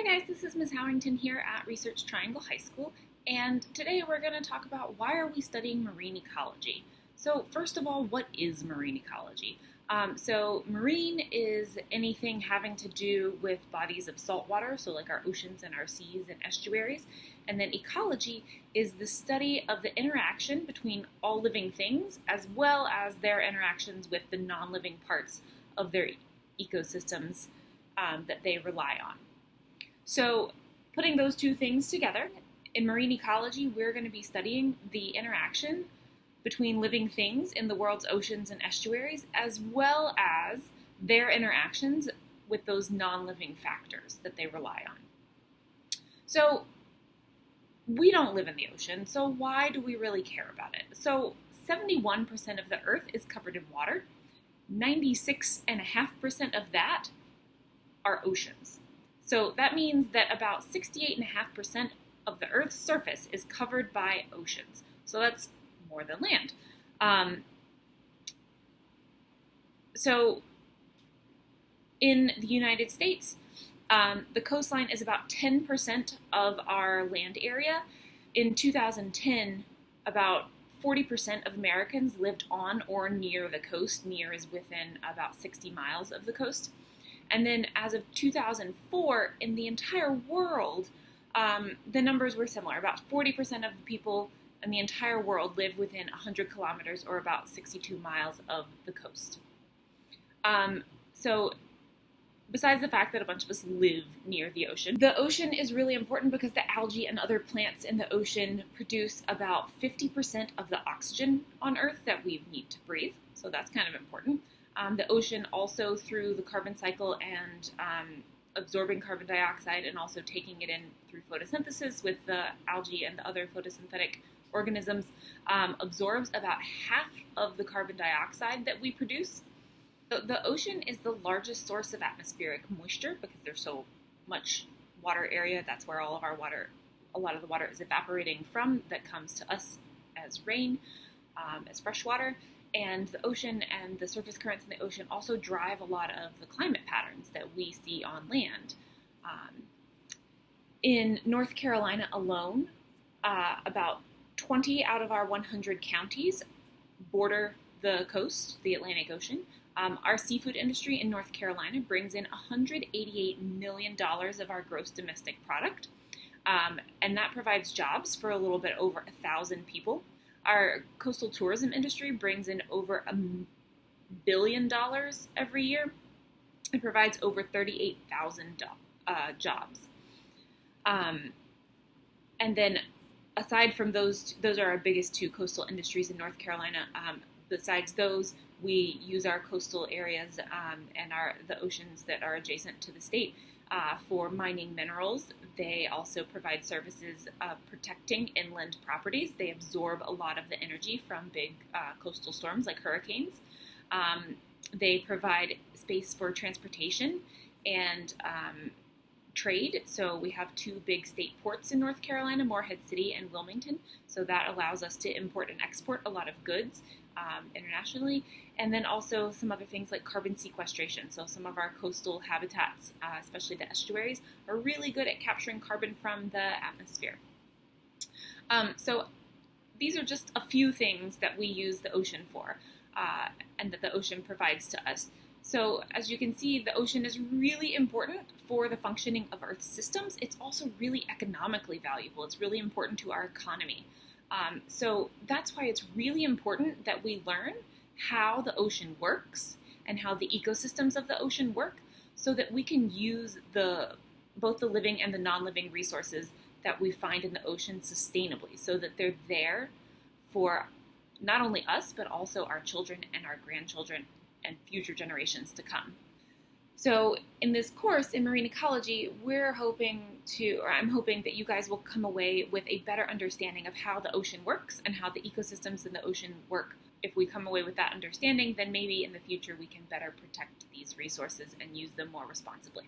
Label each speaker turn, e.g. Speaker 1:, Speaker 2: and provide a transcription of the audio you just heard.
Speaker 1: Hi guys, this is Ms. Howington here at Research Triangle High School, and today we're going to talk about why are we studying marine ecology. So first of all, what is marine ecology? Marine is anything having to do with bodies of salt water, so like our oceans and our seas and estuaries. And then ecology is the study of the interaction between all living things as well as their interactions with the non-living parts of their ecosystems that they rely on. So putting those two things together, in marine ecology, we're going to be studying the interaction between living things in the world's oceans and estuaries, as well as their interactions with those non-living factors that they rely on. So we don't live in the ocean, so why do we really care about it? So 71% of the Earth is covered in water. 96.5% of that are oceans. So that means that about 68.5% of the Earth's surface is covered by oceans. So that's more than land. So in the United States, the coastline is about 10% of our land area. In 2010, about 40% of Americans lived on or near the coast. Near is within about 60 miles of the coast. And then as of 2004, in the entire world, the numbers were similar. About 40% of the people in the entire world live within 100 kilometers or about 62 miles of the coast. So besides the fact that a bunch of us live near the ocean is really important because the algae and other plants in the ocean produce about 50% of the oxygen on Earth that we need to breathe. So that's kind of important. The ocean also, through the carbon cycle and absorbing carbon dioxide and also taking it in through photosynthesis with the algae and the other photosynthetic organisms, absorbs about half of the carbon dioxide that we produce. The ocean is the largest source of atmospheric moisture because there's so much water area. That's where all of our water, a lot of the water is evaporating from that comes to us as rain, as fresh water. And the ocean and the surface currents in the ocean also drive a lot of the climate patterns that we see on land. In North Carolina alone, about 20 out of our 100 counties border the coast, the Atlantic Ocean. Our seafood industry in North Carolina brings in $188 million of our gross domestic product, and that provides jobs for a little bit over 1,000 people. Our coastal tourism industry brings in over $1 billion every year and provides over 38,000 jobs. And then aside from those are our biggest two coastal industries in North Carolina. Besides those, we use our coastal areas and the oceans that are adjacent to the state for mining minerals. They also provide services protecting inland properties. They absorb a lot of the energy from big coastal storms like hurricanes. They provide space for transportation and trade. So we have two big state ports in North Carolina, Morehead City and Wilmington. So that allows us to import and export a lot of goods internationally. And then also some other things like carbon sequestration. So some of our coastal habitats, especially the estuaries, are really good at capturing carbon from the atmosphere. So these are just a few things that we use the ocean for and that the ocean provides to us. So as you can see, the ocean is really important for the functioning of Earth's systems. It's also really economically valuable. It's really important to our economy. So that's why it's really important that we learn how the ocean works and how the ecosystems of the ocean work so that we can use both the living and the non-living resources that we find in the ocean sustainably so that they're there for not only us, but also our children and our grandchildren and future generations to come. So in this course in marine ecology, I'm hoping that you guys will come away with a better understanding of how the ocean works and how the ecosystems in the ocean work. If we come away with that understanding, then maybe in the future we can better protect these resources and use them more responsibly.